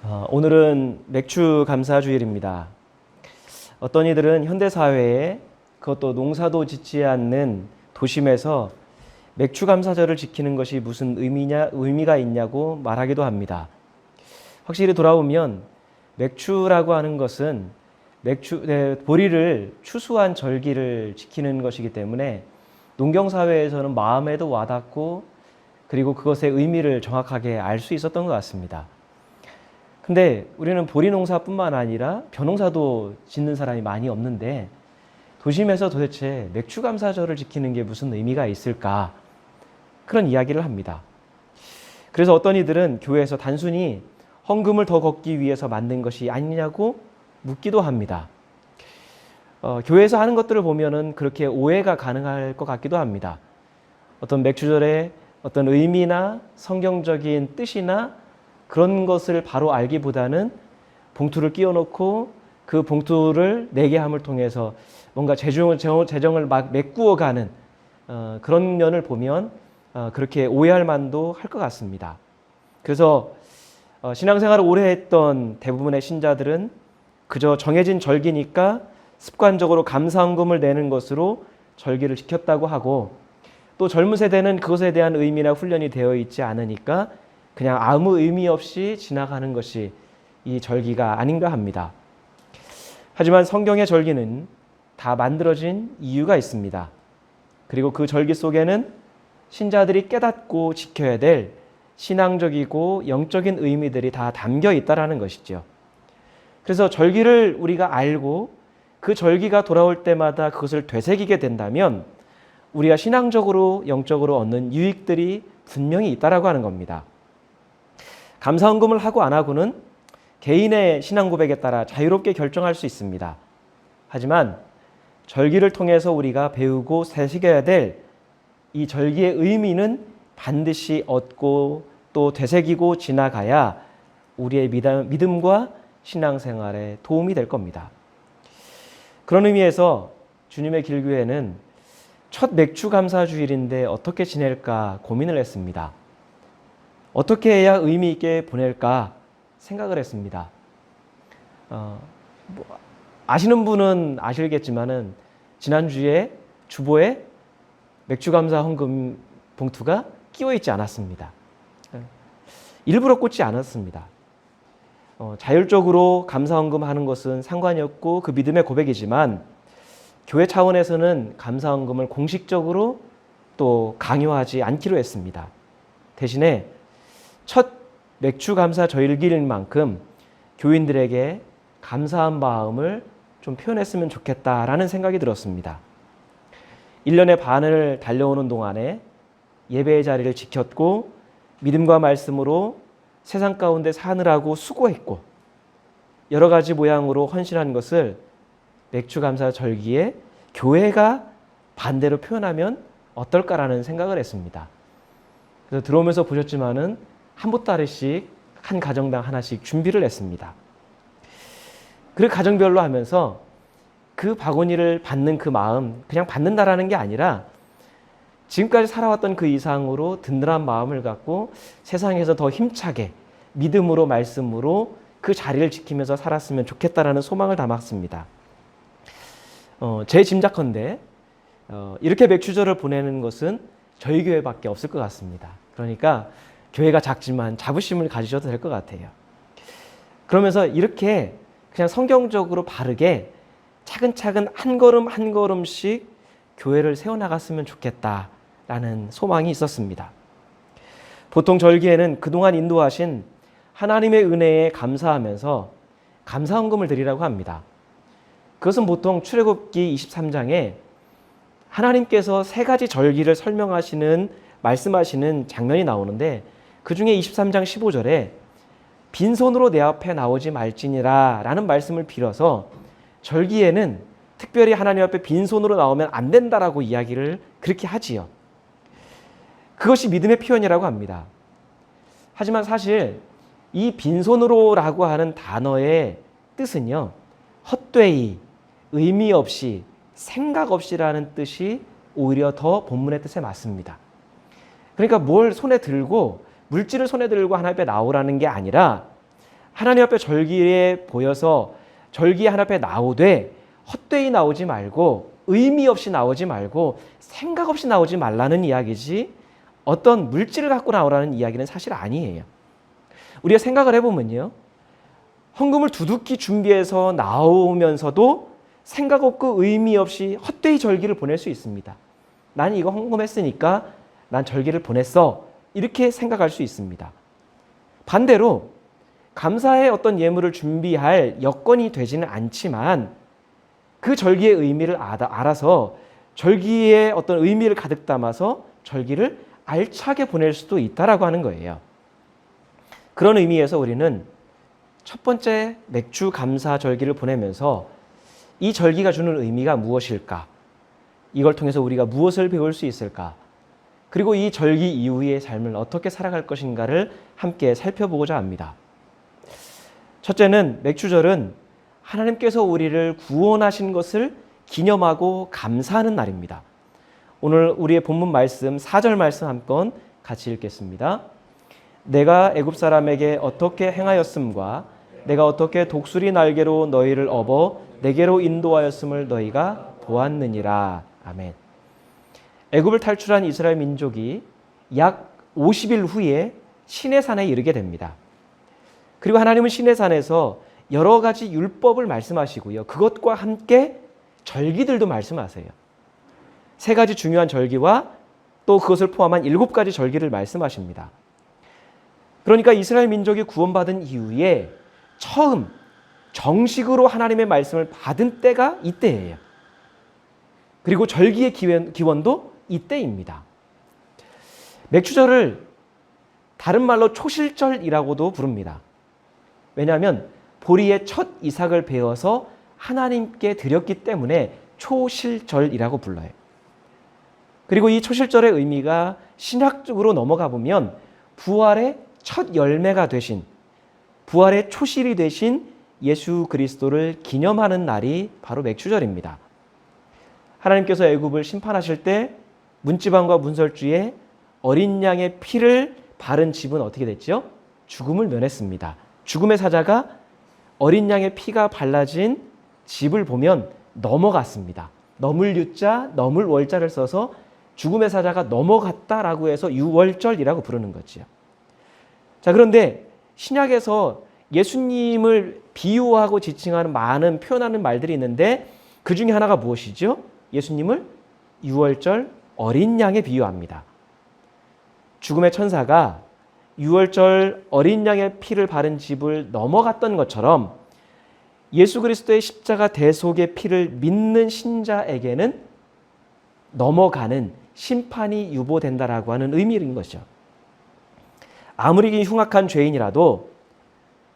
오늘은 맥주 감사 주일입니다. 어떤 이들은 현대사회에 그것도 농사도 짓지 않는 도심에서 맥주 감사절을 지키는 것이 무슨 의미가 있냐고 말하기도 합니다. 확실히 돌아보면 맥주라고 하는 것은 보리를 추수한 절기를 지키는 것이기 때문에 농경사회에서는 마음에도 와닿고 그리고 그것의 의미를 정확하게 알 수 있었던 것 같습니다. 근데 우리는 보리 농사뿐만 아니라 벼농사도 짓는 사람이 많이 없는데 도심에서 도대체 맥주 감사절을 지키는 게 무슨 의미가 있을까? 그런 이야기를 합니다. 그래서 어떤 이들은 교회에서 단순히 헌금을 더 걷기 위해서 만든 것이 아니냐고 묻기도 합니다. 교회에서 하는 것들을 보면은 그렇게 오해가 가능할 것 같기도 합니다. 어떤 맥주절의 어떤 의미나 성경적인 뜻이나 그런 것을 바로 알기보다는 봉투를 끼워놓고 그 봉투를 내게 함을 통해서 뭔가 재정을 막 메꾸어가는 그런 면을 보면 그렇게 오해할 만도 할 것 같습니다. 그래서 신앙생활을 오래 했던 대부분의 신자들은 그저 정해진 절기니까 습관적으로 감사헌금을 내는 것으로 절기를 지켰다고 하고, 또 젊은 세대는 그것에 대한 의미나 훈련이 되어 있지 않으니까 그냥 아무 의미 없이 지나가는 것이 이 절기가 아닌가 합니다. 하지만 성경의 절기는 다 만들어진 이유가 있습니다. 그리고 그 절기 속에는 신자들이 깨닫고 지켜야 될 신앙적이고 영적인 의미들이 다 담겨 있다는 것이죠. 그래서 절기를 우리가 알고 그 절기가 돌아올 때마다 그것을 되새기게 된다면 우리가 신앙적으로 영적으로 얻는 유익들이 분명히 있다라고 하는 겁니다. 감사헌금을 하고 안 하고는 개인의 신앙 고백에 따라 자유롭게 결정할 수 있습니다. 하지만 절기를 통해서 우리가 배우고 되새겨야 될 이 절기의 의미는 반드시 얻고 또 되새기고 지나가야 우리의 믿음과 신앙생활에 도움이 될 겁니다. 그런 의미에서 주님의 길교회는 첫 맥주 감사 주일인데 어떻게 지낼까 고민을 했습니다. 어떻게 해야 의미 있게 보낼까 생각을 했습니다. 아시는 분은 아시겠지만은 지난주에 주보에 맥주 감사 헌금 봉투가 끼워 있지 않았습니다. 일부러 꽂지 않았습니다. 자율적으로 감사 헌금 하는 것은 상관이 없고 그 믿음의 고백이지만 교회 차원에서는 감사 헌금을 공식적으로 또 강요하지 않기로 했습니다. 대신에 첫 맥주 감사 절기인 만큼 교인들에게 감사한 마음을 좀 표현했으면 좋겠다라는 생각이 들었습니다. 1년의 반을 달려오는 동안에 예배의 자리를 지켰고 믿음과 말씀으로 세상 가운데 사느라고 수고했고 여러 가지 모양으로 헌신한 것을 맥주 감사 절기에 교회가 반대로 표현하면 어떨까라는 생각을 했습니다. 그래서 들어오면서 보셨지만은 한 보따리씩 한 가정당 하나씩 준비를 했습니다. 그리고 가정별로 하면서 그 바구니를 받는 그 마음, 그냥 받는다라는 게 아니라 지금까지 살아왔던 그 이상으로 든든한 마음을 갖고 세상에서 더 힘차게 믿음으로 말씀으로 그 자리를 지키면서 살았으면 좋겠다라는 소망을 담았습니다. 제 짐작컨대 이렇게 맥주절을 보내는 것은 저희 교회밖에 없을 것 같습니다. 그러니까 교회가 작지만 자부심을 가지셔도 될 것 같아요. 그러면서 이렇게 그냥 성경적으로 바르게 차근차근 한 걸음 한 걸음씩 교회를 세워나갔으면 좋겠다라는 소망이 있었습니다. 보통 절기에는 그동안 인도하신 하나님의 은혜에 감사하면서 감사헌금을 드리라고 합니다. 그것은 보통 출애굽기 23장에 하나님께서 세 가지 절기를 말씀하시는 장면이 나오는데 그 중에 23장 15절에 빈손으로 내 앞에 나오지 말지니라 라는 말씀을 빌어서 절기에는 특별히 하나님 앞에 빈손으로 나오면 안 된다라고 이야기를 그렇게 하지요. 그것이 믿음의 표현이라고 합니다. 하지만 사실 이 빈손으로라고 하는 단어의 뜻은요, 헛되이, 의미 없이, 생각 없이라는 뜻이 오히려 더 본문의 뜻에 맞습니다. 그러니까 뭘 손에 들고, 물질을 손에 들고 하나님 앞에 나오라는 게 아니라 하나님 앞에 절기에 보여서 절기 하나님 앞에 나오되 헛되이 나오지 말고 의미 없이 나오지 말고 생각 없이 나오지 말라는 이야기지 어떤 물질을 갖고 나오라는 이야기는 사실 아니에요. 우리가 생각을 해보면요. 헌금을 두둑히 준비해서 나오면서도 생각 없고 의미 없이 헛되이 절기를 보낼 수 있습니다. 난 이거 헌금했으니까 난 절기를 보냈어. 이렇게 생각할 수 있습니다. 반대로 감사의 어떤 예물을 준비할 여건이 되지는 않지만 그 절기의 의미를 알아서 절기의 어떤 의미를 가득 담아서 절기를 알차게 보낼 수도 있다라고 하는 거예요. 그런 의미에서 우리는 첫 번째 맥주 감사 절기를 보내면서 이 절기가 주는 의미가 무엇일까? 이걸 통해서 우리가 무엇을 배울 수 있을까? 그리고 이 절기 이후의 삶을 어떻게 살아갈 것인가를 함께 살펴보고자 합니다. 첫째는 맥주절은 하나님께서 우리를 구원하신 것을 기념하고 감사하는 날입니다. 오늘 우리의 본문 말씀 4절 말씀 한번 같이 읽겠습니다. 내가 애굽 사람에게 어떻게 행하였음과 내가 어떻게 독수리 날개로 너희를 업어 내게로 인도하였음을 너희가 보았느니라. 아멘. 애굽을 탈출한 이스라엘 민족이 약 50일 후에 시내산에 이르게 됩니다. 그리고 하나님은 시내산에서 여러 가지 율법을 말씀하시고요. 그것과 함께 절기들도 말씀하세요. 3가지 중요한 절기와 또 그것을 포함한 7가지 절기를 말씀하십니다. 그러니까 이스라엘 민족이 구원받은 이후에 처음 정식으로 하나님의 말씀을 받은 때가 이때예요. 그리고 절기의 기원도 이때입니다. 맥주절을 다른 말로 초실절이라고도 부릅니다. 왜냐하면 보리의 첫 이삭을 베어서 하나님께 드렸기 때문에 초실절이라고 불러요. 그리고 이 초실절의 의미가 신학적으로 넘어가 보면 부활의 첫 열매가 되신, 부활의 초실이 되신 예수 그리스도를 기념하는 날이 바로 맥주절입니다. 하나님께서 애굽을 심판하실 때 문지방과 문설주에 어린 양의 피를 바른 집은 어떻게 됐죠? 죽음을 면했습니다. 죽음의 사자가 어린 양의 피가 발라진 집을 보면 넘어갔습니다. 넘을 유자, 넘을 월자를 써서 죽음의 사자가 넘어갔다라고 해서 유월절이라고 부르는 거지요. 자, 그런데 신약에서 예수님을 비유하고 지칭하는 많은 표현하는 말들이 있는데 그 중에 하나가 무엇이죠? 예수님을 유월절 어린 양에 비유합니다. 죽음의 천사가 유월절 어린 양의 피를 바른 집을 넘어갔던 것처럼 예수 그리스도의 십자가 대속의 피를 믿는 신자에게는 넘어가는 심판이 유보된다라고 하는 의미인 것이죠. 아무리 흉악한 죄인이라도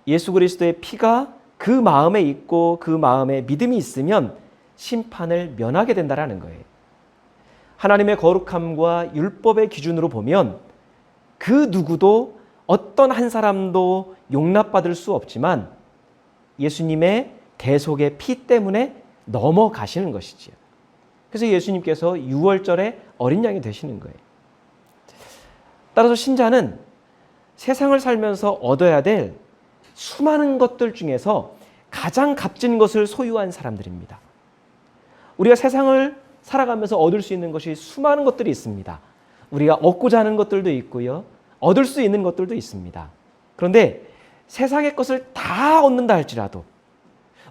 예수 그리스도의 피가 그 마음에 있고 그 마음에 믿음이 있으면 심판을 면하게 된다라는 거예요. 하나님의 거룩함과 율법의 기준으로 보면 그 누구도 어떤 한 사람도 용납받을 수 없지만 예수님의 대속의 피 때문에 넘어가시는 것이지요. 그래서 예수님께서 유월절에 어린 양이 되시는 거예요. 따라서 신자는 세상을 살면서 얻어야 될 수많은 것들 중에서 가장 값진 것을 소유한 사람들입니다. 우리가 세상을 살아가면서 얻을 수 있는 것이 수많은 것들이 있습니다. 우리가 얻고자 하는 것들도 있고요. 얻을 수 있는 것들도 있습니다. 그런데 세상의 것을 다 얻는다 할지라도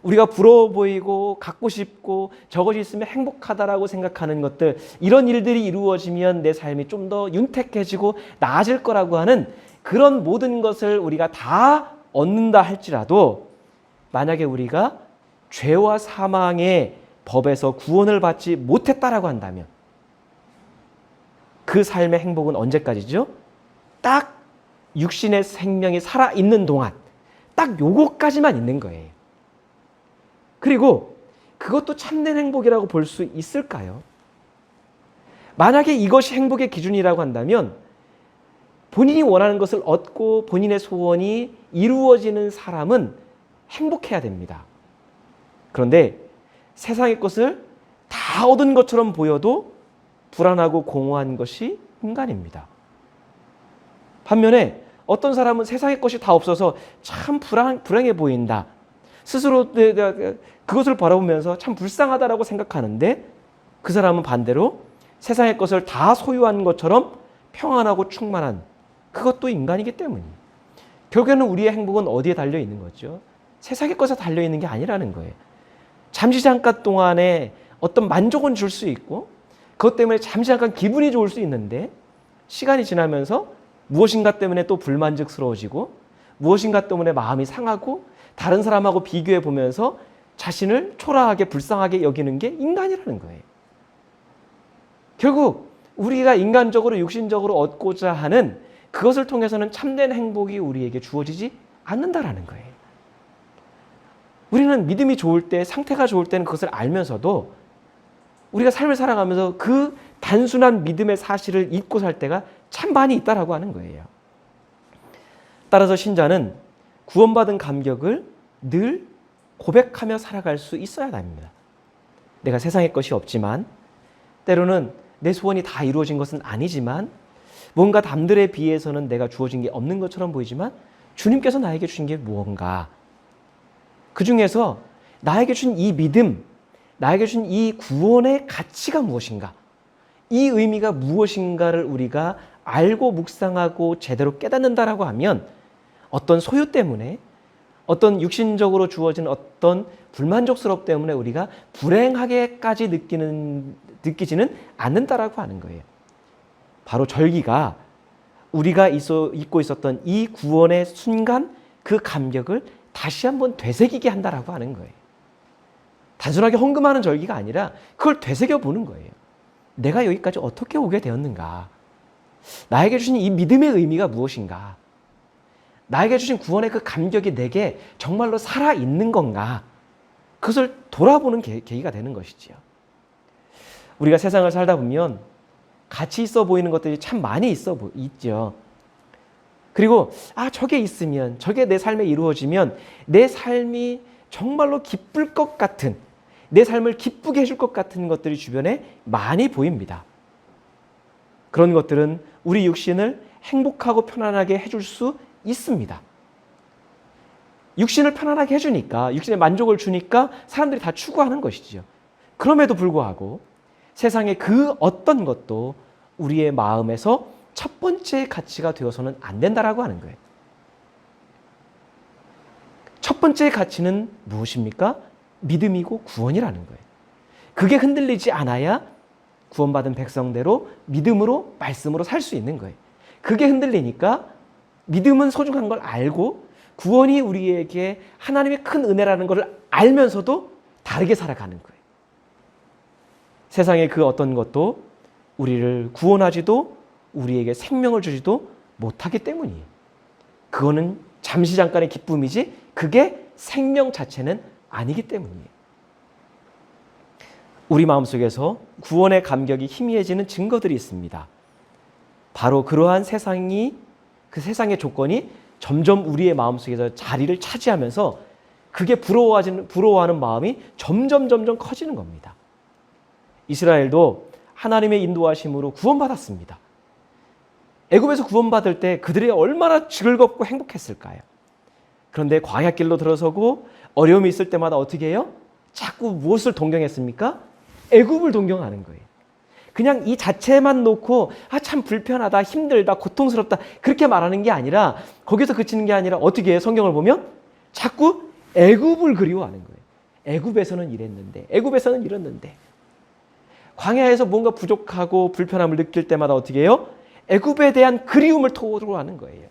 우리가 부러워 보이고 갖고 싶고 저것이 있으면 행복하다라고 생각하는 것들, 이런 일들이 이루어지면 내 삶이 좀 더 윤택해지고 나아질 거라고 하는 그런 모든 것을 우리가 다 얻는다 할지라도 만약에 우리가 죄와 사망의 법에서 구원을 받지 못했다라고 한다면 그 삶의 행복은 언제까지죠? 딱 육신의 생명이 살아있는 동안 딱 요거까지만 있는 거예요. 그리고 그것도 참된 행복이라고 볼 수 있을까요? 만약에 이것이 행복의 기준이라고 한다면 본인이 원하는 것을 얻고 본인의 소원이 이루어지는 사람은 행복해야 됩니다. 그런데 세상의 것을 다 얻은 것처럼 보여도 불안하고 공허한 것이 인간입니다. 반면에 어떤 사람은 세상의 것이 다 없어서 참 불행해 보인다. 스스로 그것을 바라보면서 참 불쌍하다라고 생각하는데, 그 사람은 반대로 세상의 것을 다 소유한 것처럼 평안하고 충만한, 그것도 인간이기 때문이에요. 결국에는 우리의 행복은 어디에 달려 있는 거죠? 세상의 것에 달려 있는 게 아니라는 거예요. 잠시 잠깐 동안에 어떤 만족은 줄 수 있고, 그것 때문에 잠시 잠깐 기분이 좋을 수 있는데, 시간이 지나면서 무엇인가 때문에 또 불만족스러워지고, 무엇인가 때문에 마음이 상하고, 다른 사람하고 비교해 보면서 자신을 초라하게 불쌍하게 여기는 게 인간이라는 거예요. 결국 우리가 인간적으로 육신적으로 얻고자 하는 그것을 통해서는 참된 행복이 우리에게 주어지지 않는다라는 거예요. 우리는 믿음이 좋을 때, 상태가 좋을 때는 그것을 알면서도 우리가 삶을 살아가면서 그 단순한 믿음의 사실을 잊고 살 때가 참 많이 있다라고 하는 거예요. 따라서 신자는 구원받은 감격을 늘 고백하며 살아갈 수 있어야 합니다. 내가 세상의 것이 없지만, 때로는 내 소원이 다 이루어진 것은 아니지만, 뭔가 남들에 비해서는 내가 주어진 게 없는 것처럼 보이지만 주님께서 나에게 주신 게 무언가, 그 중에서 나에게 주신 이 믿음, 나에게 주신 이 구원의 가치가 무엇인가, 이 의미가 무엇인가를 우리가 알고 묵상하고 제대로 깨닫는다라고 하면, 어떤 소유 때문에, 어떤 육신적으로 주어진 어떤 불만족스럽 때문에 우리가 불행하게까지 느끼지는 않는다라고 하는 거예요. 바로 절기가 우리가 잊고 있었던 이 구원의 순간, 그 감격을 다시 한번 되새기게 한다라고 하는 거예요. 단순하게 헌금하는 절기가 아니라 그걸 되새겨 보는 거예요. 내가 여기까지 어떻게 오게 되었는가? 나에게 주신 이 믿음의 의미가 무엇인가? 나에게 주신 구원의 그 감격이 내게 정말로 살아있는 건가? 그것을 돌아보는 계기가 되는 것이지요. 우리가 세상을 살다 보면 가치 있어 보이는 것들이 참 많이 있죠. 그리고 저게 있으면, 저게 내 삶에 이루어지면 내 삶이 정말로 기쁠 것 같은, 내 삶을 기쁘게 해줄 것 같은 것들이 주변에 많이 보입니다. 그런 것들은 우리 육신을 행복하고 편안하게 해줄 수 있습니다. 육신을 편안하게 해주니까, 육신에 만족을 주니까 사람들이 다 추구하는 것이지요. 그럼에도 불구하고 세상의 그 어떤 것도 우리의 마음에서 첫 번째 가치가 되어서는 안 된다라고 하는 거예요. 첫 번째 가치는 무엇입니까? 믿음이고 구원이라는 거예요. 그게 흔들리지 않아야 구원받은 백성대로 믿음으로, 말씀으로 살 수 있는 거예요. 그게 흔들리니까 믿음은 소중한 걸 알고, 구원이 우리에게 하나님의 큰 은혜라는 걸 알면서도 다르게 살아가는 거예요. 세상의 그 어떤 것도 우리를 구원하지도 우리에게 생명을 주지도 못하기 때문이에요. 그거는 잠시 잠깐의 기쁨이지 그게 생명 자체는 아니기 때문이에요. 우리 마음속에서 구원의 감격이 희미해지는 증거들이 있습니다. 바로 그러한 그 세상의 조건이 점점 우리의 마음속에서 자리를 차지하면서 그게 부러워하는 마음이 점점 커지는 겁니다. 이스라엘도 하나님의 인도하심으로 구원받았습니다. 애굽에서 구원받을 때 그들이 얼마나 즐겁고 행복했을까요? 그런데 광야길로 들어서고 어려움이 있을 때마다 어떻게 해요? 자꾸 무엇을 동경했습니까? 애굽을 동경하는 거예요. 그냥 이 자체만 놓고 참 불편하다, 힘들다, 고통스럽다 그렇게 말하는 게 아니라, 거기서 그치는 게 아니라 어떻게 해요? 성경을 보면 자꾸 애굽을 그리워하는 거예요. 애굽에서는 이랬는데, 애굽에서는 이랬는데. 광야에서 뭔가 부족하고 불편함을 느낄 때마다 어떻게 해요? 애굽에 대한 그리움을 토로하는 거예요.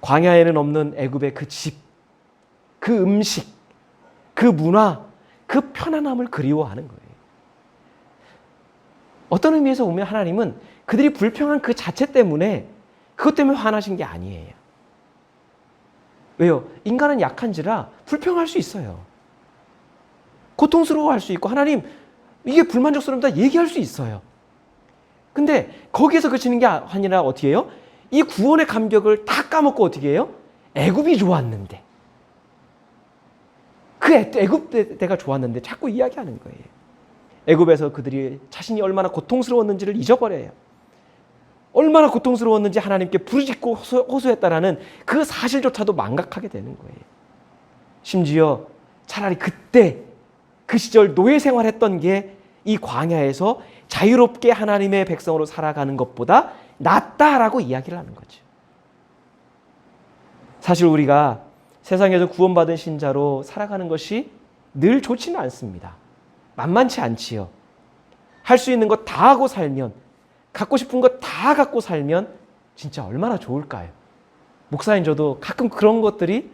광야에는 없는 애굽의 그 집, 그 음식, 그 문화, 그 편안함을 그리워하는 거예요. 어떤 의미에서 보면 하나님은 그들이 불평한 그 자체 때문에, 그것 때문에 화나신 게 아니에요. 왜요? 인간은 약한지라 불평할 수 있어요. 고통스러워할 수 있고, 하나님 이게 불만족스럽다 얘기할 수 있어요. 근데 거기에서 그치는 게 아니라 어떻게 해요? 이 구원의 감격을 다 까먹고 어떻게 해요? 애굽이 좋았는데, 그 애굽 때가 좋았는데 자꾸 이야기하는 거예요. 애굽에서 그들이 자신이 얼마나 고통스러웠는지를 잊어버려요. 얼마나 고통스러웠는지 하나님께 부르짖고 호소했다라는 그 사실조차도 망각하게 되는 거예요. 심지어 차라리 그때 그 시절 노예 생활했던 게 이 광야에서 자유롭게 하나님의 백성으로 살아가는 것보다 낫다라고 이야기를 하는 거죠. 사실 우리가 세상에서 구원받은 신자로 살아가는 것이 늘 좋지는 않습니다. 만만치 않지요. 할 수 있는 것 다 하고 살면, 갖고 싶은 것 다 갖고 살면 진짜 얼마나 좋을까요? 목사인 저도 가끔 그런 것들이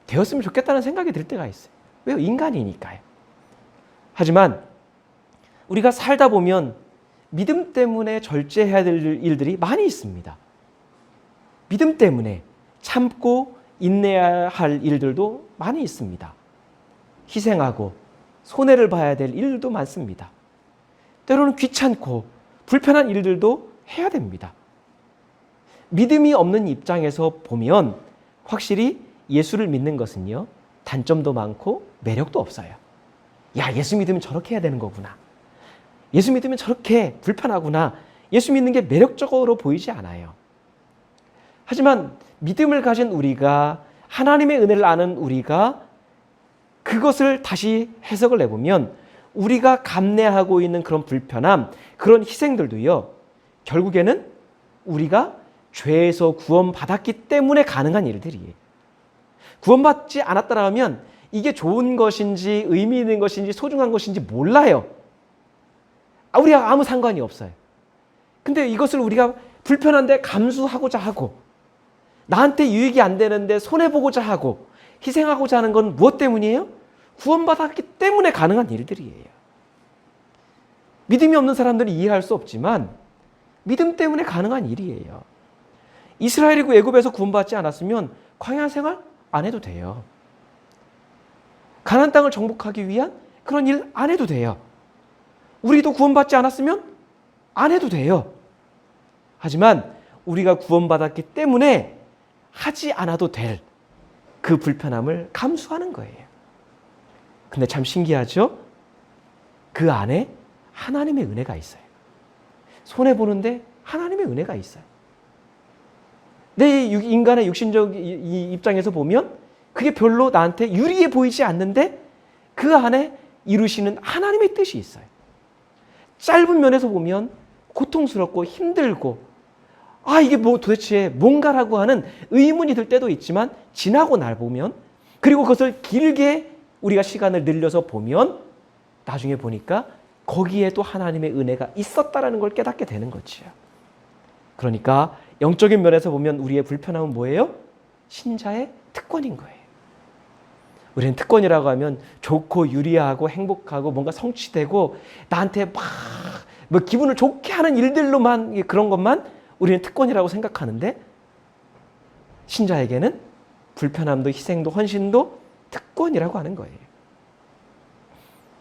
되었으면 좋겠다는 생각이 들 때가 있어요. 왜요? 인간이니까요. 하지만 우리가 살다 보면 믿음 때문에 절제해야 될 일들이 많이 있습니다. 믿음 때문에 참고 인내해야 할 일들도 많이 있습니다. 희생하고 손해를 봐야 될 일도 많습니다. 때로는 귀찮고 불편한 일들도 해야 됩니다. 믿음이 없는 입장에서 보면 확실히 예수를 믿는 것은요, 단점도 많고 매력도 없어요. 야, 예수 믿으면 저렇게 해야 되는 거구나. 예수 믿으면 저렇게 불편하구나. 예수 믿는 게 매력적으로 보이지 않아요. 하지만 믿음을 가진 우리가, 하나님의 은혜를 아는 우리가 그것을 다시 해석을 해보면 우리가 감내하고 있는 그런 불편함, 그런 희생들도요, 결국에는 우리가 죄에서 구원받았기 때문에 가능한 일들이에요. 구원받지 않았다면 이게 좋은 것인지 의미 있는 것인지 소중한 것인지 몰라요. 우리가 아무 상관이 없어요. 근데 이것을 우리가 불편한데 감수하고자 하고, 나한테 유익이 안 되는데 손해보고자 하고 희생하고자 하는 건 무엇 때문이에요? 구원받았기 때문에 가능한 일들이에요. 믿음이 없는 사람들은 이해할 수 없지만 믿음 때문에 가능한 일이에요. 이스라엘이 애굽에서 구원받지 않았으면 광야 생활 안 해도 돼요. 가나안 땅을 정복하기 위한 그런 일 안 해도 돼요. 우리도 구원받지 않았으면 안 해도 돼요. 하지만 우리가 구원받았기 때문에 하지 않아도 될 그 불편함을 감수하는 거예요. 근데 참 신기하죠? 그 안에 하나님의 은혜가 있어요. 손해보는데 하나님의 은혜가 있어요. 내 인간의 육신적 입장에서 보면 그게 별로 나한테 유리해 보이지 않는데 그 안에 이루시는 하나님의 뜻이 있어요. 짧은 면에서 보면 고통스럽고 힘들고, 이게 뭐 도대체 뭔가라고 하는 의문이 들 때도 있지만 지나고 날 보면, 그리고 그것을 길게 우리가 시간을 늘려서 보면 나중에 보니까 거기에도 하나님의 은혜가 있었다라는 걸 깨닫게 되는 거지요. 그러니까 영적인 면에서 보면 우리의 불편함은 뭐예요? 신자의 특권인 거예요. 우리는 특권이라고 하면 좋고 유리하고 행복하고 뭔가 성취되고 나한테 막 뭐 기분을 좋게 하는 일들로만, 그런 것만 우리는 특권이라고 생각하는데, 신자에게는 불편함도 희생도 헌신도 특권이라고 하는 거예요.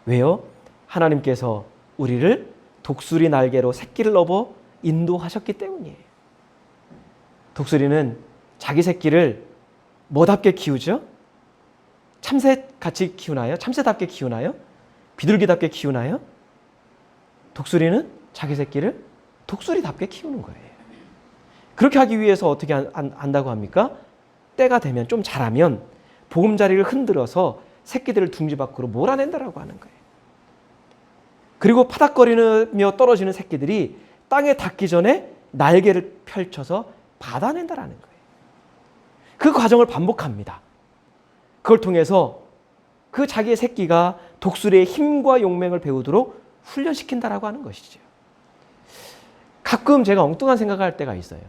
왜요? 하나님께서 우리를 독수리 날개로 새끼를 업어 인도하셨기 때문이에요. 독수리는 자기 새끼를 뭐답게 키우죠? 참새같이 키우나요? 참새답게 키우나요? 비둘기답게 키우나요? 독수리는 자기 새끼를 독수리답게 키우는 거예요. 그렇게 하기 위해서 어떻게 한다고 합니까? 때가 되면, 좀 자라면 보금자리를 흔들어서 새끼들을 둥지 밖으로 몰아낸다라고 하는 거예요. 그리고 파닥거리며 떨어지는 새끼들이 땅에 닿기 전에 날개를 펼쳐서 받아낸다라는 거예요. 그 과정을 반복합니다. 그걸 통해서 그 자기의 새끼가 독수리의 힘과 용맹을 배우도록 훈련시킨다라고 하는 것이죠. 가끔 제가 엉뚱한 생각을 할 때가 있어요.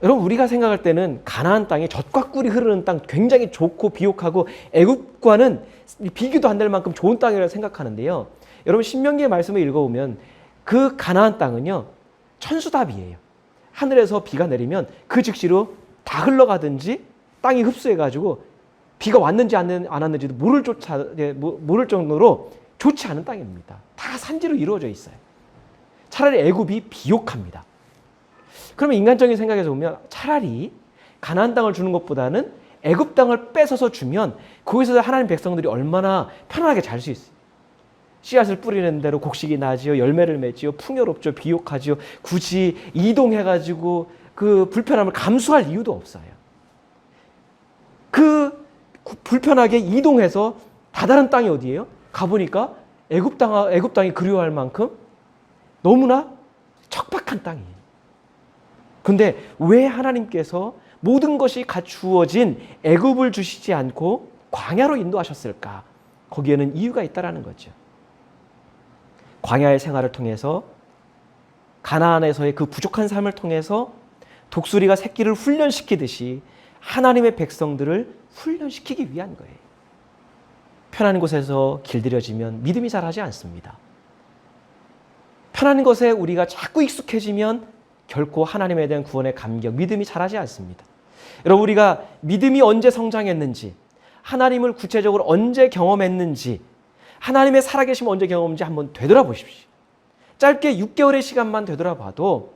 여러분, 우리가 생각할 때는 가나안 땅이 젖과 꿀이 흐르는 땅, 굉장히 좋고 비옥하고 애굽과는 비교도 안 될 만큼 좋은 땅이라고 생각하는데요. 여러분, 신명기의 말씀을 읽어보면 그 가나안 땅은요, 천수답이에요. 하늘에서 비가 내리면 그 즉시로 다 흘러가든지 땅이 흡수해가지고 비가 왔는지 안 왔는지도 모를 정도로 좋지 않은 땅입니다. 다 산지로 이루어져 있어요. 차라리 애굽이 비옥합니다. 그러면 인간적인 생각에서 보면 차라리 가나안 땅을 주는 것보다는 애굽 땅을 뺏어서 주면 거기서 하나님 백성들이 얼마나 편안하게 잘 수 있어요. 씨앗을 뿌리는 대로 곡식이 나지요, 열매를 맺지요, 풍요롭죠, 비옥하지요. 굳이 이동해가지고 그 불편함을 감수할 이유도 없어요. 그 불편하게 이동해서 다다른 땅이 어디예요? 가보니까 애굽 땅이 그리워할 만큼 너무나 척박한 땅이에요. 근데 왜 하나님께서 모든 것이 갖추어진 애굽을 주시지 않고 광야로 인도하셨을까? 거기에는 이유가 있다라는 거죠. 광야의 생활을 통해서, 가나안에서의 그 부족한 삶을 통해서 독수리가 새끼를 훈련시키듯이 하나님의 백성들을 훈련시키기 위한 거예요. 편한 곳에서 길들여지면 믿음이 자라지 않습니다. 편한 것에 우리가 자꾸 익숙해지면 결코 하나님에 대한 구원의 감격, 믿음이 자라지 않습니다. 여러분, 우리가 믿음이 언제 성장했는지, 하나님을 구체적으로 언제 경험했는지, 하나님의 살아계심 언제 경험했는지 한번 되돌아보십시오. 짧게 6개월의 시간만 되돌아봐도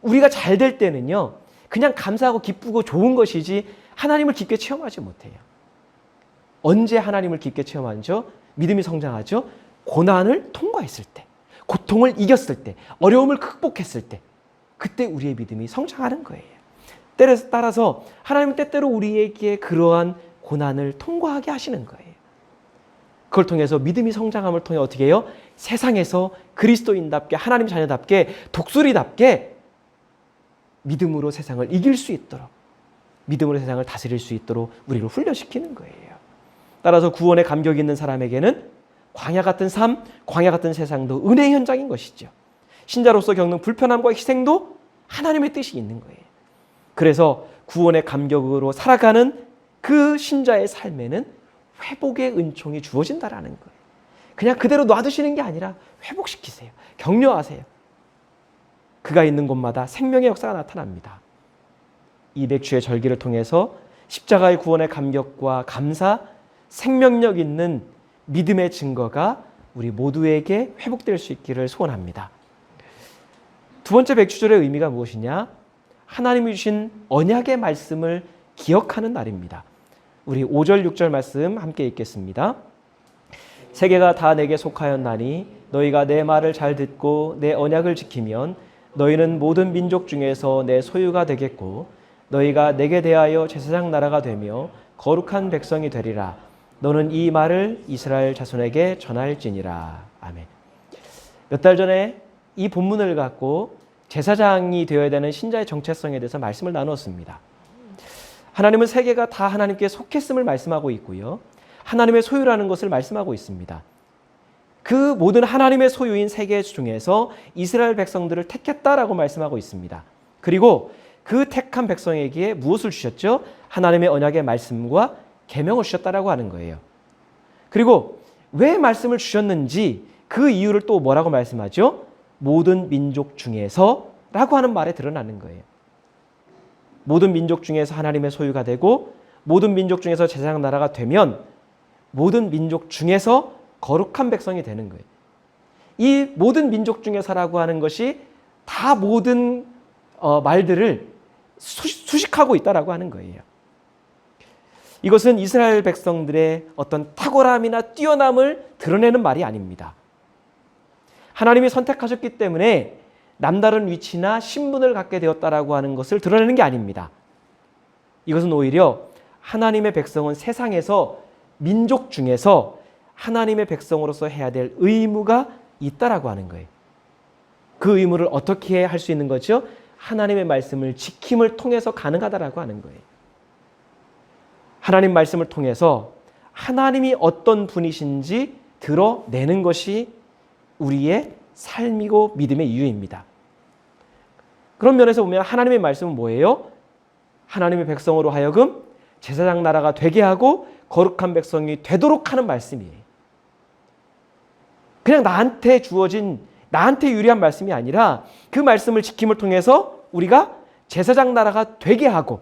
우리가 잘 될 때는요, 그냥 감사하고 기쁘고 좋은 것이지 하나님을 깊게 체험하지 못해요. 언제 하나님을 깊게 체험하죠? 믿음이 성장하죠? 고난을 통과했을 때, 고통을 이겼을 때, 어려움을 극복했을 때, 그때 우리의 믿음이 성장하는 거예요. 따라서 하나님은 때때로 우리에게 그러한 고난을 통과하게 하시는 거예요. 그걸 통해서 믿음이 성장함을 통해 어떻게 해요? 세상에서 그리스도인답게, 하나님 자녀답게, 독수리답게 믿음으로 세상을 이길 수 있도록, 믿음으로 세상을 다스릴 수 있도록 우리를 훈련시키는 거예요. 따라서 구원의 감격이 있는 사람에게는 광야 같은 삶, 광야 같은 세상도 은혜의 현장인 것이죠. 신자로서 겪는 불편함과 희생도 하나님의 뜻이 있는 거예요. 그래서 구원의 감격으로 살아가는 그 신자의 삶에는 회복의 은총이 주어진다라는 거예요. 그냥 그대로 놔두시는 게 아니라 회복시키세요. 격려하세요. 그가 있는 곳마다 생명의 역사가 나타납니다. 이 맥주의 절기를 통해서 십자가의 구원의 감격과 감사, 생명력 있는 믿음의 증거가 우리 모두에게 회복될 수 있기를 소원합니다. 두 번째 백주절의 의미가 무엇이냐? 하나님이 주신 언약의 말씀을 기억하는 날입니다. 우리 5절, 6절 말씀 함께 읽겠습니다. 세계가 다 내게 속하였나니 너희가 내 말을 잘 듣고 내 언약을 지키면 너희는 모든 민족 중에서 내 소유가 되겠고 너희가 내게 대하여 제사장 나라가 되며 거룩한 백성이 되리라. 너는 이 말을 이스라엘 자손에게 전할지니라. 아멘. 몇 달 전에 이 본문을 갖고 제사장이 되어야 되는 신자의 정체성에 대해서 말씀을 나누었습니다. 하나님은 세계가 다 하나님께 속했음을 말씀하고 있고요. 하나님의 소유라는 것을 말씀하고 있습니다. 그 모든 하나님의 소유인 세계 중에서 이스라엘 백성들을 택했다라고 말씀하고 있습니다. 그리고 그 택한 백성에게 무엇을 주셨죠? 하나님의 언약의 말씀과 계명을 주셨다라고 하는 거예요. 그리고 왜 말씀을 주셨는지 그 이유를 또 뭐라고 말씀하죠? 모든 민족 중에서 라고 하는 말에 드러나는 거예요. 모든 민족 중에서 하나님의 소유가 되고 모든 민족 중에서 제사장 나라가 되면 모든 민족 중에서 거룩한 백성이 되는 거예요. 이 모든 민족 중에서라고 하는 것이 다 모든 말들을 수식하고 있다라고 하는 거예요. 이것은 이스라엘 백성들의 어떤 탁월함이나 뛰어남을 드러내는 말이 아닙니다. 하나님이 선택하셨기 때문에 남다른 위치나 신분을 갖게 되었다라고 하는 것을 드러내는 게 아닙니다. 이것은 오히려 하나님의 백성은 세상에서 민족 중에서 하나님의 백성으로서 해야 될 의무가 있다라고 하는 거예요. 그 의무를 어떻게 할 수 있는 거죠? 하나님의 말씀을 지킴을 통해서 가능하다라고 하는 거예요. 하나님 말씀을 통해서 하나님이 어떤 분이신지 드러내는 것이 우리의 삶이고 믿음의 이유입니다. 그런 면에서 보면 하나님의 말씀은 뭐예요? 하나님의 백성으로 하여금 제사장 나라가 되게 하고 거룩한 백성이 되도록 하는 말씀이에요. 그냥 나한테 주어진, 나한테 유리한 말씀이 아니라 그 말씀을 지킴을 통해서 우리가 제사장 나라가 되게 하고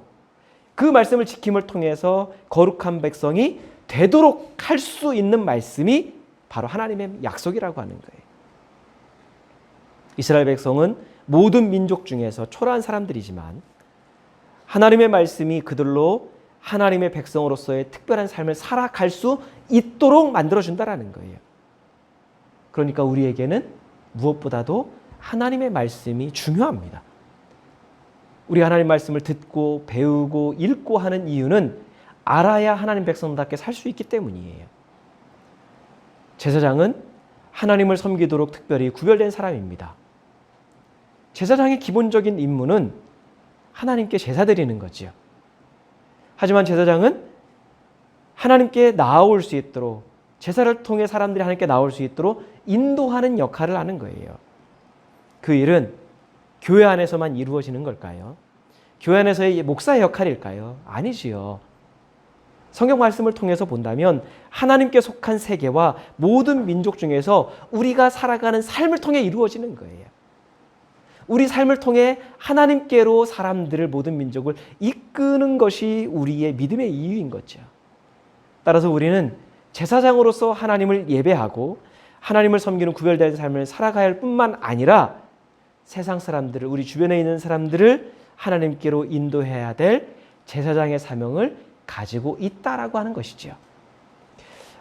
그 말씀을 지킴을 통해서 거룩한 백성이 되도록 할 수 있는 말씀이 바로 하나님의 약속이라고 하는 거예요. 이스라엘 백성은 모든 민족 중에서 초라한 사람들이지만 하나님의 말씀이 그들로 하나님의 백성으로서의 특별한 삶을 살아갈 수 있도록 만들어준다라는 거예요. 그러니까 우리에게는 무엇보다도 하나님의 말씀이 중요합니다. 우리 하나님 말씀을 듣고 배우고 읽고 하는 이유는 알아야 하나님 백성답게 살 수 있기 때문이에요. 제사장은 하나님을 섬기도록 특별히 구별된 사람입니다. 제사장의 기본적인 임무는 하나님께 제사 드리는 거지요. 하지만 제사장은 하나님께 나아올 수 있도록, 제사를 통해 사람들이 하나님께 나올 수 있도록 인도하는 역할을 하는 거예요. 그 일은 교회 안에서만 이루어지는 걸까요? 교회 안에서의 목사의 역할일까요? 아니지요. 성경 말씀을 통해서 본다면 하나님께 속한 세계와 모든 민족 중에서 우리가 살아가는 삶을 통해 이루어지는 거예요. 우리 삶을 통해 하나님께로 사람들을, 모든 민족을 이끄는 것이 우리의 믿음의 이유인 거죠. 따라서 우리는 제사장으로서 하나님을 예배하고 하나님을 섬기는 구별된 삶을 살아가야 할 뿐만 아니라 세상 사람들을, 우리 주변에 있는 사람들을 하나님께로 인도해야 될 제사장의 사명을 가지고 있다라고 하는 것이지요.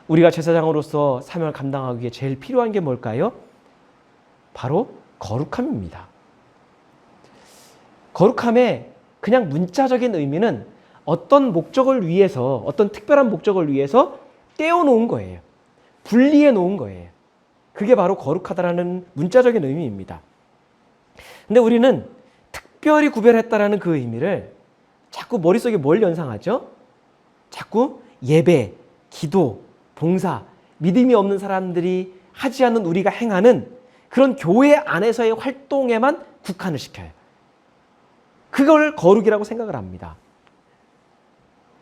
우리가 제사장으로서 사명을 감당하기 위해 제일 필요한 게 뭘까요? 바로 거룩함입니다. 거룩함의 그냥 문자적인 의미는 어떤 목적을 위해서, 어떤 특별한 목적을 위해서 떼어놓은 거예요. 분리해 놓은 거예요. 그게 바로 거룩하다라는 문자적인 의미입니다. 근데 우리는 특별히 구별했다라는 그 의미를 자꾸 머릿속에 뭘 연상하죠? 자꾸 예배, 기도, 봉사, 믿음이 없는 사람들이 하지 않는 우리가 행하는 그런 교회 안에서의 활동에만 국한을 시켜요. 그걸 거룩이라고 생각을 합니다.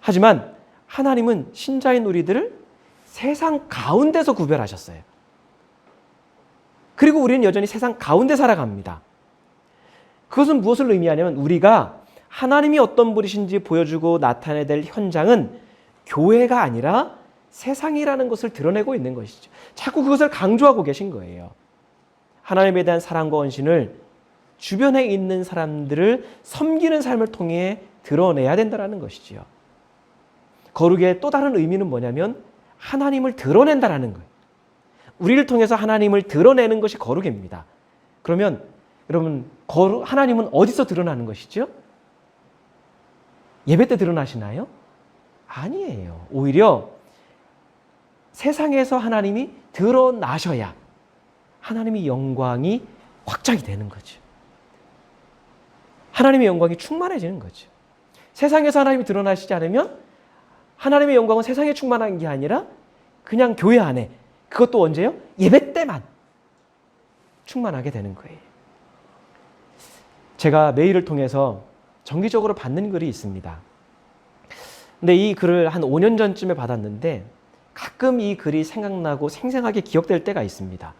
하지만 하나님은 신자인 우리들을 세상 가운데서 구별하셨어요. 그리고 우리는 여전히 세상 가운데 살아갑니다. 그것은 무엇을 의미하냐면 우리가 하나님이 어떤 분이신지 보여주고 나타내야 될 현장은 교회가 아니라 세상이라는 것을 드러내고 있는 것이죠. 자꾸 그것을 강조하고 계신 거예요. 하나님에 대한 사랑과 헌신을 주변에 있는 사람들을 섬기는 삶을 통해 드러내야 된다는 것이지요. 거룩의 또 다른 의미는 뭐냐면 하나님을 드러낸다라는 거예요. 우리를 통해서 하나님을 드러내는 것이 거룩입니다. 그러면 여러분, 하나님은 어디서 드러나는 것이죠? 예배 때 드러나시나요? 아니에요. 오히려 세상에서 하나님이 드러나셔야 하나님의 영광이 확장이 되는 거죠. 하나님의 영광이 충만해지는 거죠. 세상에서 하나님이 드러나시지 않으면 하나님의 영광은 세상에 충만한 게 아니라 그냥 교회 안에, 그것도 언제요? 예배 때만 충만하게 되는 거예요. 제가 메일을 통해서 정기적으로 받는 글이 있습니다. 근데 이 글을 한 5년 전쯤에 받았는데 가끔 이 글이 생각나고 생생하게 기억될 때가 있습니다.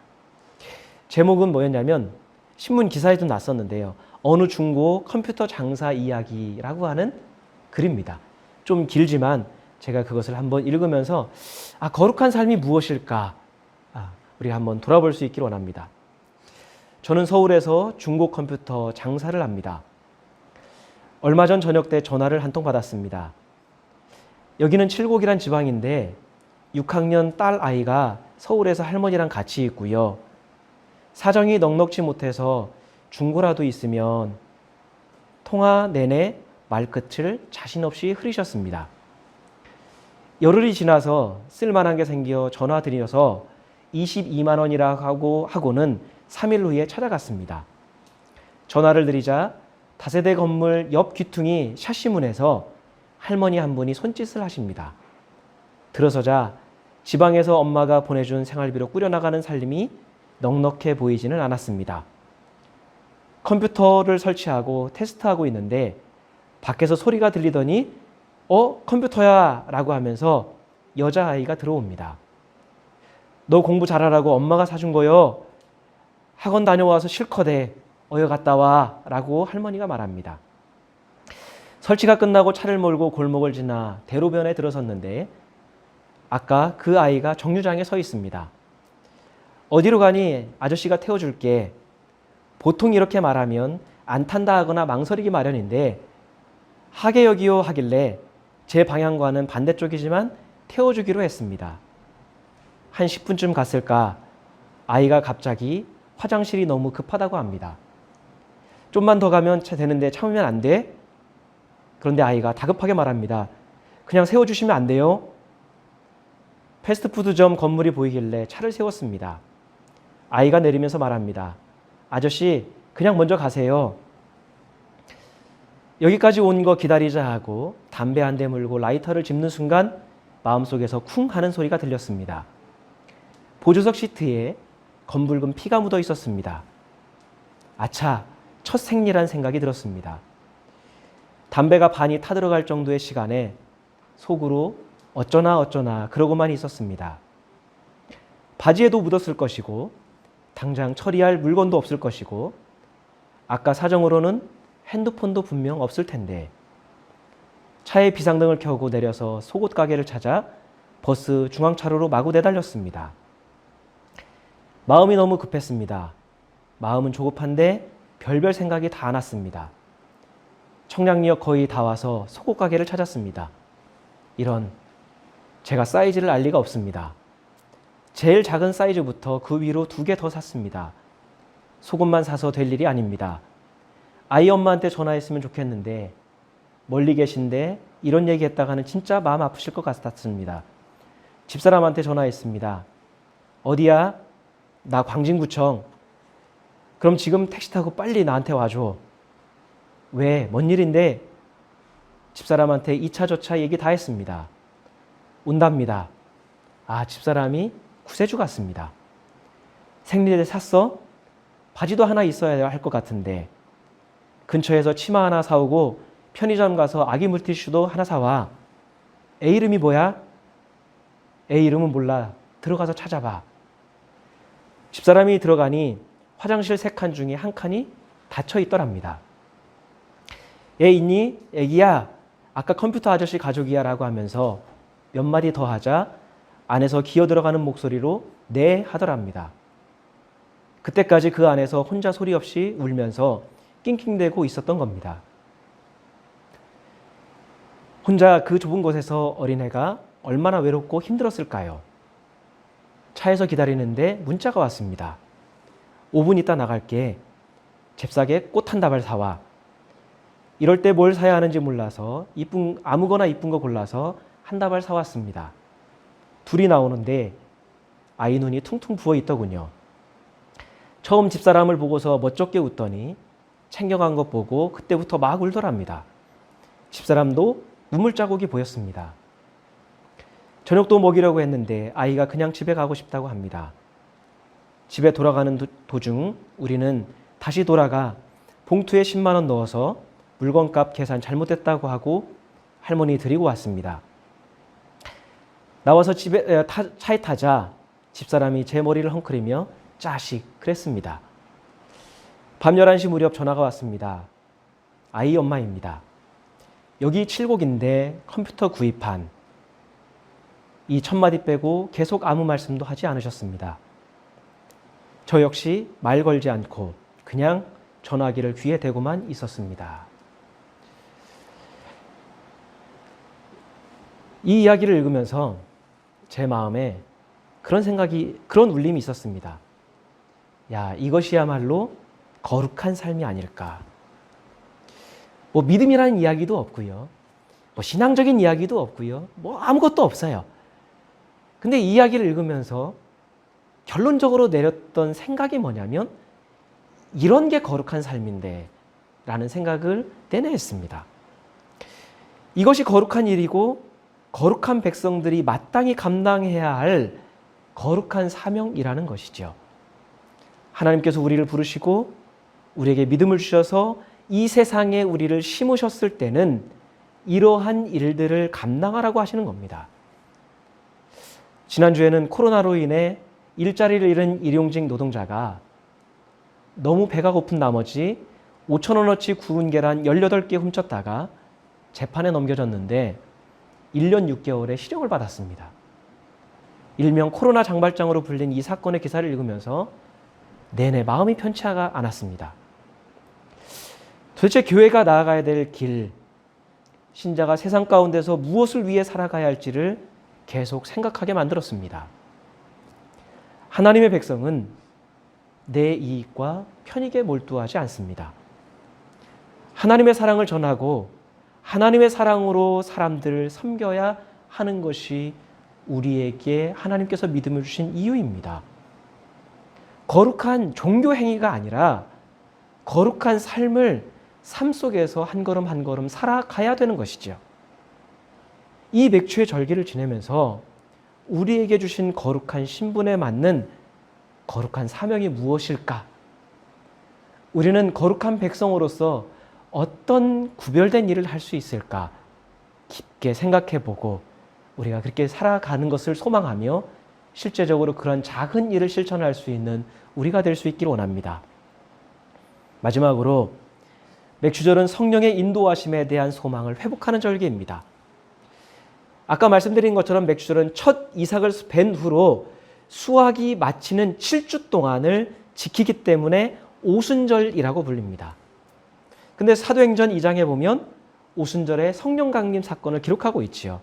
제목은 뭐였냐면 신문 기사에도 났었는데요. 어느 중고 컴퓨터 장사 이야기라고 하는 글입니다. 좀 길지만 제가 그것을 한번 읽으면서 거룩한 삶이 무엇일까? 우리가 한번 돌아볼 수 있기를 원합니다. 저는 서울에서 중고 컴퓨터 장사를 합니다. 얼마 전 저녁 때 전화를 한 통 받았습니다. 여기는 칠곡이란 지방인데 6학년 딸 아이가 서울에서 할머니랑 같이 있고요. 사정이 넉넉지 못해서 중고라도 있으면 통화 내내 말끝을 자신 없이 흐리셨습니다. 열흘이 지나서 쓸만한 게 생겨 전화 드려서 22만 원이라고 하고는 3일 후에 찾아갔습니다. 전화를 드리자 다세대 건물 옆 귀퉁이 샤시문에서 할머니 한 분이 손짓을 하십니다. 들어서자 지방에서 엄마가 보내준 생활비로 꾸려나가는 살림이 넉넉해 보이지는 않았습니다. 컴퓨터를 설치하고 테스트하고 있는데 밖에서 소리가 들리더니 컴퓨터야 라고 하면서 여자아이가 들어옵니다. 너 공부 잘하라고 엄마가 사준 거요. 학원 다녀와서 실컷해. 어여 갔다 와 라고 할머니가 말합니다. 설치가 끝나고 차를 몰고 골목을 지나 대로변에 들어섰는데 아까 그 아이가 정류장에 서 있습니다. 어디로 가니? 아저씨가 태워줄게. 보통 이렇게 말하면 안 탄다 하거나 망설이기 마련인데 하게 여기요 하길래 제 방향과는 반대쪽이지만 태워주기로 했습니다. 한 10분쯤 갔을까 아이가 갑자기 화장실이 너무 급하다고 합니다. 좀만 더 가면 되는데 참으면 안 돼? 그런데 아이가 다급하게 말합니다. 그냥 세워주시면 안 돼요? 패스트푸드점 건물이 보이길래 차를 세웠습니다. 아이가 내리면서 말합니다. 아저씨, 그냥 먼저 가세요. 여기까지 온 거 기다리자 하고 담배 한 대 물고 라이터를 짚는 순간 마음속에서 쿵 하는 소리가 들렸습니다. 보조석 시트에 검붉은 피가 묻어 있었습니다. 아차, 첫 생리란 생각이 들었습니다. 담배가 반이 타들어갈 정도의 시간에 속으로 어쩌나 그러고만 있었습니다. 바지에도 묻었을 것이고 당장 처리할 물건도 없을 것이고 아까 사정으로는 핸드폰도 분명 없을 텐데 차에 비상등을 켜고 내려서 속옷 가게를 찾아 버스 중앙차로로 마구 내달렸습니다. 마음이 너무 급했습니다. 마음은 조급한데 별별 생각이 다 났습니다. 청량리역 거의 다 와서 속옷 가게를 찾았습니다. 이런, 제가 사이즈를 알 리가 없습니다. 제일 작은 사이즈부터 그 위로 2개 더 샀습니다. 속옷만 사서 될 일이 아닙니다. 아이 엄마한테 전화했으면 좋겠는데 멀리 계신데 이런 얘기 했다가는 진짜 마음 아프실 것 같았습니다. 집사람한테 전화했습니다. 어디야? 나 광진구청. 그럼 지금 택시 타고 빨리 나한테 와줘. 왜? 뭔 일인데? 집사람한테 이 차 저 차 얘기 다 했습니다. 온답니다. 아, 집사람이 구세주 같습니다. 생리대 샀어? 바지도 하나 있어야 할 것 같은데 근처에서 치마 하나 사오고 편의점 가서 아기 물티슈도 하나 사와. 애 이름이 뭐야? 애 이름은 몰라. 들어가서 찾아봐. 집사람이 들어가니 화장실 3칸 중에 1칸이 닫혀 있더랍니다. 애 있니? 애기야. 아까 컴퓨터 아저씨 가족이야 라고 하면서 몇 마디 더 하자 안에서 기어 들어가는 목소리로 네 하더랍니다. 그때까지 그 안에서 혼자 소리 없이 울면서 낑낑대고 있었던 겁니다. 혼자 그 좁은 곳에서 어린애가 얼마나 외롭고 힘들었을까요? 차에서 기다리는데 문자가 왔습니다. 5분 있다 나갈게. 잽싸게 꽃 한 다발 사와. 이럴 때 뭘 사야 하는지 몰라서 아무거나 이쁜 거 골라서 한 다발 사왔습니다. 둘이 나오는데 아이 눈이 퉁퉁 부어 있더군요. 처음 집사람을 보고서 멋쩍게 웃더니 챙겨간 것 보고 그때부터 막 울더랍니다. 집사람도 눈물 자국이 보였습니다. 저녁도 먹이려고 했는데 아이가 그냥 집에 가고 싶다고 합니다. 집에 돌아가는 도중 우리는 다시 돌아가 봉투에 10만 원 넣어서 물건값 계산 잘못됐다고 하고 할머니 데리고 왔습니다. 나와서 차에 타자 집사람이 제 머리를 헝클이며 짜식 그랬습니다. 밤 11시 무렵 전화가 왔습니다. 아이 엄마입니다. 여기 7곡인데 컴퓨터 구입한. 이 첫마디 빼고 계속 아무 말씀도 하지 않으셨습니다. 저 역시 말 걸지 않고 그냥 전화기를 귀에 대고만 있었습니다. 이 이야기를 읽으면서 제 마음에 그런 울림이 있었습니다. 야, 이것이야말로 거룩한 삶이 아닐까. 뭐 믿음이라는 이야기도 없고요. 뭐 신앙적인 이야기도 없고요. 뭐 아무것도 없어요. 근데 이 이야기를 읽으면서 결론적으로 내렸던 생각이 뭐냐면 이런 게 거룩한 삶인데 라는 생각을 내내했습니다. 이것이 거룩한 일이고 거룩한 백성들이 마땅히 감당해야 할 거룩한 사명이라는 것이죠. 하나님께서 우리를 부르시고 우리에게 믿음을 주셔서 이 세상에 우리를 심으셨을 때는 이러한 일들을 감당하라고 하시는 겁니다. 지난주에는 코로나로 인해 일자리를 잃은 일용직 노동자가 너무 배가 고픈 나머지 5,000원어치 구운 계란 18개 훔쳤다가 재판에 넘겨졌는데 1년 6개월의 실형을 받았습니다. 일명 코로나 장발장으로 불린 이 사건의 기사를 읽으면서 내내 마음이 편치 않았습니다. 도대체 교회가 나아가야 될 길, 신자가 세상 가운데서 무엇을 위해 살아가야 할지를 계속 생각하게 만들었습니다. 하나님의 백성은 내 이익과 편익에 몰두하지 않습니다. 하나님의 사랑을 전하고 하나님의 사랑으로 사람들을 섬겨야 하는 것이 우리에게 하나님께서 믿음을 주신 이유입니다. 거룩한 종교 행위가 아니라 거룩한 삶을 삶 속에서 한 걸음 한 걸음 살아가야 되는 것이죠. 이 맥주의 절기를 지내면서 우리에게 주신 거룩한 신분에 맞는 거룩한 사명이 무엇일까? 우리는 거룩한 백성으로서 어떤 구별된 일을 할 수 있을까? 깊게 생각해 보고 우리가 그렇게 살아가는 것을 소망하며 실제적으로 그런 작은 일을 실천할 수 있는 우리가 될 수 있기를 원합니다. 마지막으로 맥주절은 성령의 인도하심에 대한 소망을 회복하는 절기입니다. 아까 말씀드린 것처럼 맥주절은 첫 이삭을 벤 후로 수확이 마치는 7주 동안을 지키기 때문에 오순절이라고 불립니다. 근데 사도행전 2장에 보면 오순절에 성령 강림 사건을 기록하고 있지요.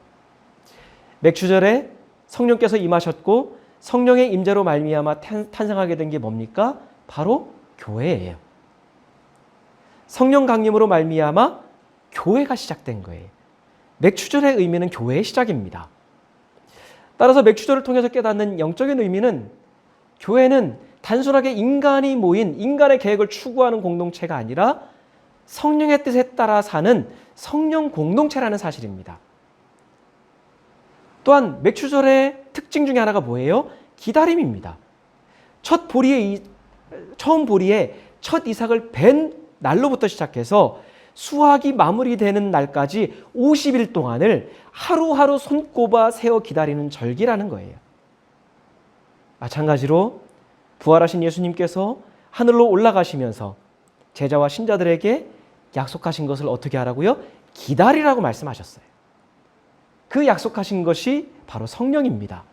맥주절에 성령께서 임하셨고 성령의 임재로 말미암아 탄생하게 된 게 뭡니까? 바로 교회예요. 성령 강림으로 말미암아 교회가 시작된 거예요. 맥주절의 의미는 교회의 시작입니다. 따라서 맥주절을 통해서 깨닫는 영적인 의미는 교회는 단순하게 인간이 모인 인간의 계획을 추구하는 공동체가 아니라 성령의 뜻에 따라 사는 성령 공동체라는 사실입니다. 또한 맥주절의 특징 중에 하나가 뭐예요? 기다림입니다. 처음 보리에 첫 이삭을 벤 날로부터 시작해서 수확이 마무리되는 날까지 50일 동안을 하루하루 손꼽아 세워 기다리는 절기라는 거예요. 마찬가지로 부활하신 예수님께서 하늘로 올라가시면서 제자와 신자들에게 약속하신 것을 어떻게 하라고요? 기다리라고 말씀하셨어요. 그 약속하신 것이 바로 성령입니다.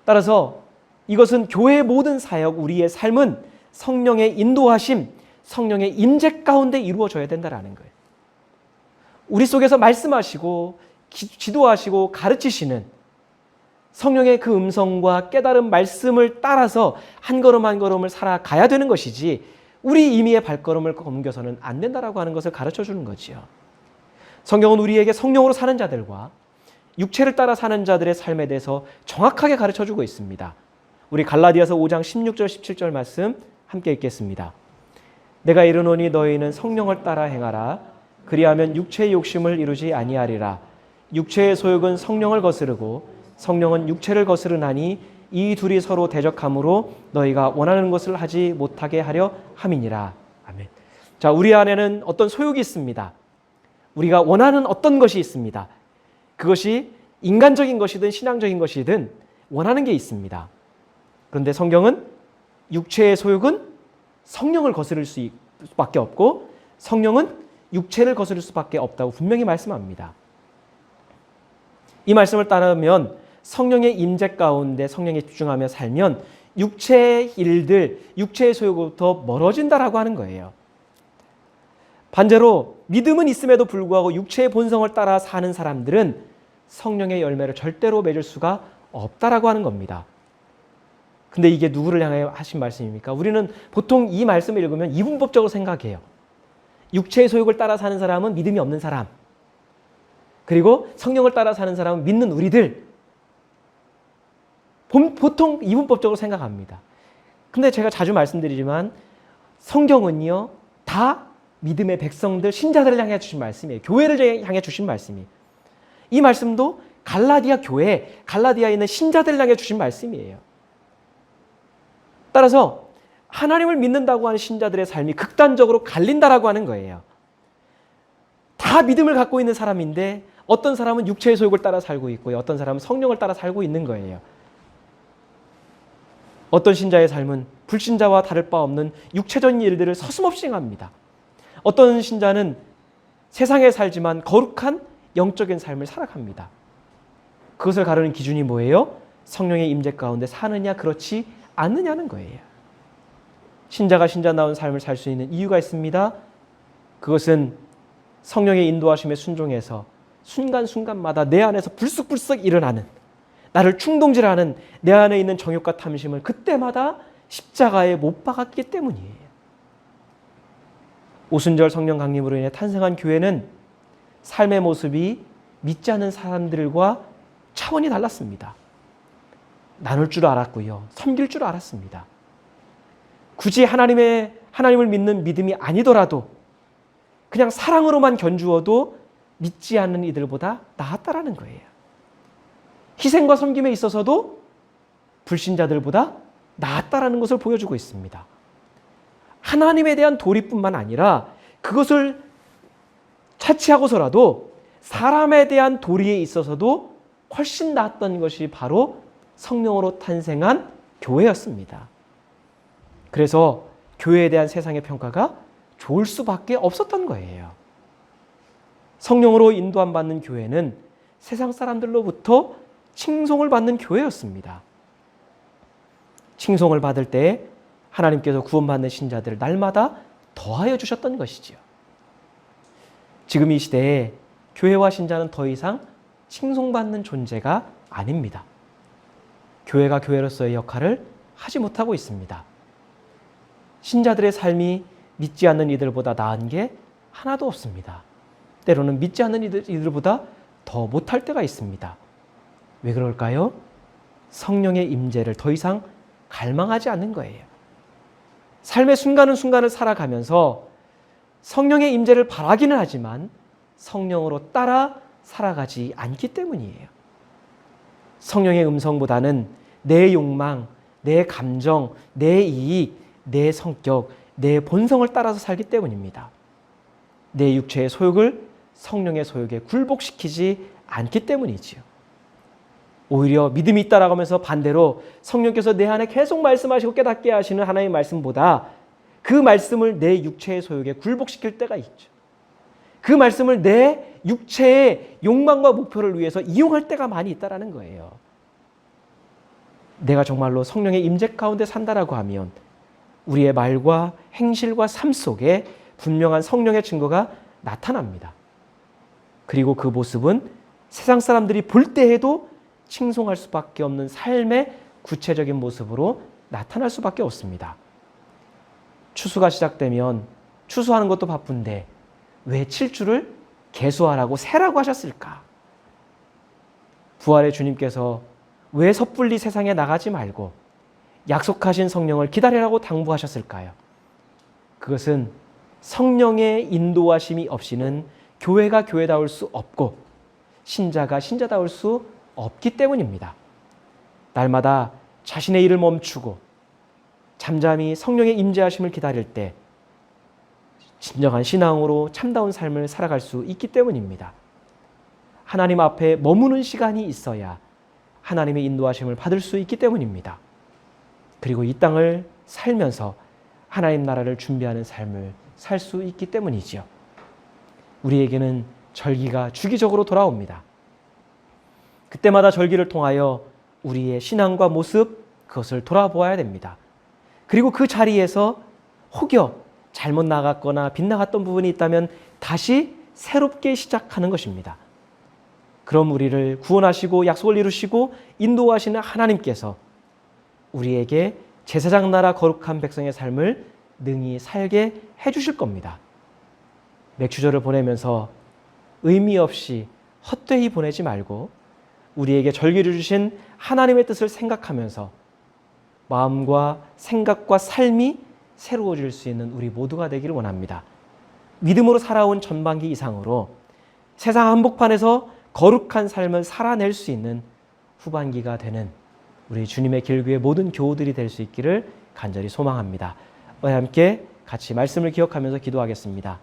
따라서 이것은 교회의 모든 사역, 우리의 삶은 성령의 인도하심, 성령의 임재 가운데 이루어져야 된다는 거예요. 우리 속에서 말씀하시고 지도하시고 가르치시는 성령의 그 음성과 깨달은 말씀을 따라서 한 걸음 한 걸음을 살아가야 되는 것이지 우리 임의의 발걸음을 옮겨서는 안 된다라고 하는 것을 가르쳐 주는 거지요. 성경은 우리에게 성령으로 사는 자들과 육체를 따라 사는 자들의 삶에 대해서 정확하게 가르쳐 주고 있습니다. 우리 갈라디아서 5장 16절 17절 말씀 함께 읽겠습니다. 내가 이르노니 너희는 성령을 따라 행하라. 그리하면 육체의 욕심을 이루지 아니하리라. 육체의 소욕은 성령을 거스르고 성령은 육체를 거스르나니 이 둘이 서로 대적함으로 너희가 원하는 것을 하지 못하게 하려 함이니라. 아멘. 자, 우리 안에는 어떤 소욕이 있습니다. 우리가 원하는 어떤 것이 있습니다. 그것이 인간적인 것이든 신앙적인 것이든 원하는 게 있습니다. 그런데 성경은 육체의 소욕은 성령을 거스를 수밖에 없고 성령은 육체를 거스를 수밖에 없다고 분명히 말씀합니다. 이 말씀을 따르면 성령의 임재 가운데 성령에 집중하며 살면 육체의 일들, 육체의 소욕으로부터 멀어진다라고 하는 거예요. 반대로 믿음은 있음에도 불구하고 육체의 본성을 따라 사는 사람들은 성령의 열매를 절대로 맺을 수가 없다라고 하는 겁니다. 근데 이게 누구를 향해 하신 말씀입니까? 우리는 보통 이 말씀을 읽으면 이분법적으로 생각해요. 육체의 소욕을 따라 사는 사람은 믿음이 없는 사람, 그리고 성령을 따라 사는 사람은 믿는 우리들, 보통 이분법적으로 생각합니다. 근데 제가 자주 말씀드리지만 성경은요 다 믿음의 백성들, 신자들을 향해 주신 말씀이에요. 교회를 향해 주신 말씀이에요. 이 말씀도 갈라디아 교회, 갈라디아에 있는 신자들을 향해 주신 말씀이에요. 따라서 하나님을 믿는다고 하는 신자들의 삶이 극단적으로 갈린다라고 하는 거예요. 다 믿음을 갖고 있는 사람인데 어떤 사람은 육체의 소욕을 따라 살고 있고요. 어떤 사람은 성령을 따라 살고 있는 거예요. 어떤 신자의 삶은 불신자와 다를 바 없는 육체적인 일들을 서슴없이 행합니다. 어떤 신자는 세상에 살지만 거룩한 영적인 삶을 살아갑니다. 그것을 가르는 기준이 뭐예요? 성령의 임재 가운데 사느냐 그렇지 않느냐는 거예요. 신자가 신자다운 삶을 살 수 있는 이유가 있습니다. 그것은 성령의 인도하심에 순종해서 순간순간마다 내 안에서 불쑥불쑥 일어나는 나를 충동질하는 내 안에 있는 정욕과 탐심을 그때마다 십자가에 못 박았기 때문이에요. 오순절 성령 강림으로 인해 탄생한 교회는 삶의 모습이 믿지 않는 사람들과 차원이 달랐습니다. 나눌 줄 알았고요. 섬길 줄 알았습니다. 굳이 하나님을 믿는 믿음이 아니더라도 그냥 사랑으로만 견주어도 믿지 않는 이들보다 나았다라는 거예요. 희생과 섬김에 있어서도 불신자들보다 나았다라는 것을 보여주고 있습니다. 하나님에 대한 도리뿐만 아니라 그것을 차치하고서라도 사람에 대한 도리에 있어서도 훨씬 낫던 것이 바로 성령으로 탄생한 교회였습니다. 그래서 교회에 대한 세상의 평가가 좋을 수밖에 없었던 거예요. 성령으로 인도함 받는 교회는 세상 사람들로부터 칭송을 받는 교회였습니다. 칭송을 받을 때 하나님께서 구원받는 신자들을 날마다 더하여 주셨던 것이지요. 지금 이 시대에 교회와 신자는 더 이상 칭송받는 존재가 아닙니다. 교회가 교회로서의 역할을 하지 못하고 있습니다. 신자들의 삶이 믿지 않는 이들보다 나은 게 하나도 없습니다. 때로는 믿지 않는 이들보다 더 못할 때가 있습니다. 왜 그럴까요? 성령의 임재를 더 이상 갈망하지 않는 거예요. 삶의 순간은 순간을 살아가면서 성령의 임재를 바라기는 하지만 성령으로 따라 살아가지 않기 때문이에요. 성령의 음성보다는 내 욕망, 내 감정, 내 이익, 내 성격, 내 본성을 따라서 살기 때문입니다. 내 육체의 소욕을 성령의 소욕에 굴복시키지 않기 때문이지요. 오히려 믿음이 있다라고 하면서 반대로 성령께서 내 안에 계속 말씀하시고 깨닫게 하시는 하나님의 말씀보다 그 말씀을 내 육체의 소욕에 굴복시킬 때가 있죠. 그 말씀을 내 육체의 욕망과 목표를 위해서 이용할 때가 많이 있다라는 거예요. 내가 정말로 성령의 임재 가운데 산다라고 하면 우리의 말과 행실과 삶 속에 분명한 성령의 증거가 나타납니다. 그리고 그 모습은 세상 사람들이 볼 때에도 칭송할 수밖에 없는 삶의 구체적인 모습으로 나타날 수밖에 없습니다. 추수가 시작되면 추수하는 것도 바쁜데 왜 칠주를 계수하라고 세라고 하셨을까? 부활의 주님께서 왜 섣불리 세상에 나가지 말고 약속하신 성령을 기다리라고 당부하셨을까요? 그것은 성령의 인도하심이 없이는 교회가 교회다울 수 없고 신자가 신자다울 수 없기 때문입니다. 날마다 자신의 일을 멈추고 잠잠히 성령의 임재하심을 기다릴 때 진정한 신앙으로 참다운 삶을 살아갈 수 있기 때문입니다. 하나님 앞에 머무는 시간이 있어야 하나님의 인도하심을 받을 수 있기 때문입니다. 그리고 이 땅을 살면서 하나님 나라를 준비하는 삶을 살 수 있기 때문이지요. 우리에게는 절기가 주기적으로 돌아옵니다. 그때마다 절기를 통하여 우리의 신앙과 모습, 그것을 돌아보아야 됩니다. 그리고 그 자리에서 혹여 잘못 나갔거나 빗나갔던 부분이 있다면 다시 새롭게 시작하는 것입니다. 그럼 우리를 구원하시고 약속을 이루시고 인도하시는 하나님께서 우리에게 제사장 나라 거룩한 백성의 삶을 능히 살게 해주실 겁니다. 맥주절을 보내면서 의미 없이 헛되이 보내지 말고 우리에게 절기를 주신 하나님의 뜻을 생각하면서 마음과 생각과 삶이 새로워질 수 있는 우리 모두가 되기를 원합니다. 믿음으로 살아온 전반기 이상으로 세상 한복판에서 거룩한 삶을 살아낼 수 있는 후반기가 되는 우리 주님의 길교의 모든 교우들이 될 수 있기를 간절히 소망합니다. 우리 함께 같이 말씀을 기억하면서 기도하겠습니다.